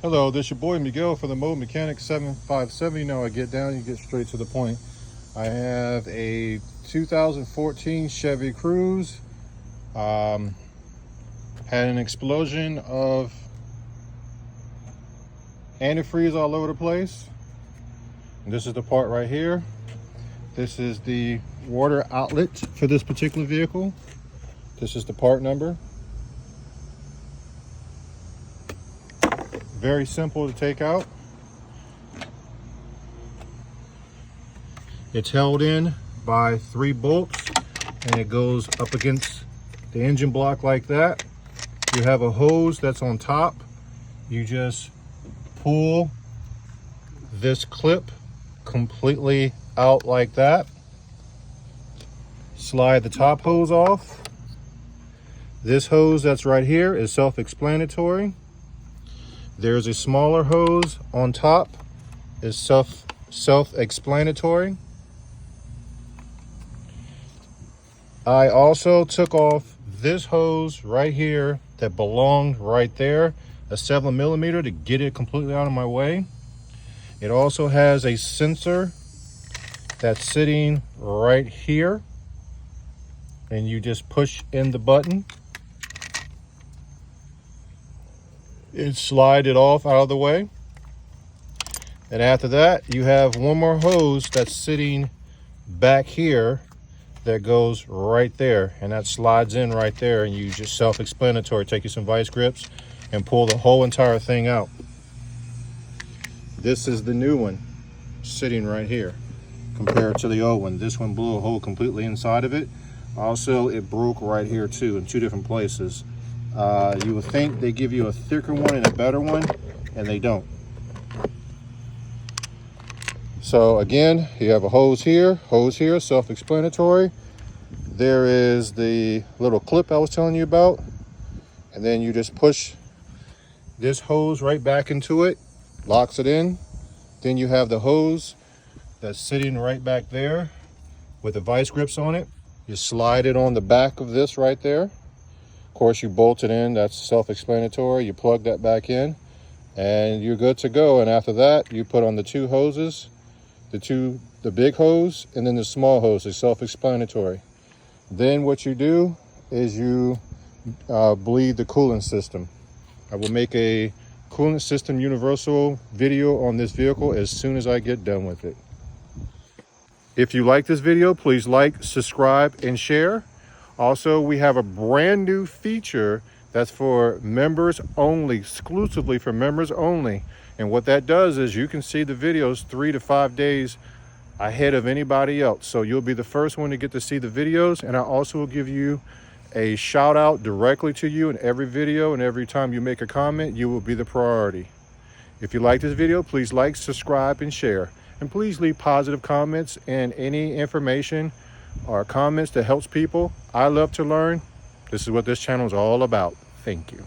Hello, this is your boy Miguel for the Mobile Mechanic 757. You know, I get down, you get straight to the point. I have a 2014 Chevy Cruz. Had an explosion of antifreeze all over the place. And this is the part right here. This is the water outlet for this particular vehicle. This is the part number. Very simple to take out. It's held in by 3 bolts and it goes up against the engine block like that. You have a hose that's on top. You just pull this clip completely out like that. Slide the top hose off. This hose that's right here is self-explanatory. There's a smaller hose on top, is self-explanatory. I also took off this hose right here that belonged right there, a 7mm, to get it completely out of my way. It also has a sensor that's sitting right here, and you just push in the button. And slide it off out of the way. And after that, you have one more hose that's sitting back here that goes right there, and that slides in right there, and you just self-explanatory. Take you some vice grips and pull the whole entire thing out. This is the new one sitting right here compared to the old one. This one blew a hole completely inside of it. Also, it broke right here too in 2 different places. You would think they give you a thicker one and a better one, and they don't. So again, you have a hose here, self-explanatory. There is the little clip I was telling you about, and then you just push this hose right back into it, locks it in. Then you have the hose that's sitting right back there with the vice grips on it. You slide it on the back of this right there. Of course, you bolt it in, that's self-explanatory. You plug that back in and you're good to go. And after that, you put on the 2 hoses, the big hose and then the small hose is self-explanatory. Then what you do is you bleed the coolant system. I will make a coolant system universal video on this vehicle as soon as I get done with it. If you like this video, please like, subscribe, and share. Also, we have a brand new feature that's for members only, exclusively for members only. And what that does is you can see the videos 3 to 5 days ahead of anybody else. So you'll be the first one to get to see the videos. And I also will give you a shout out directly to you in every video, and every time you make a comment, you will be the priority. If you like this video, please like, subscribe, and share. And please leave positive comments and any information or comments that helps people. I love to learn. This is what this channel is all about. Thank you.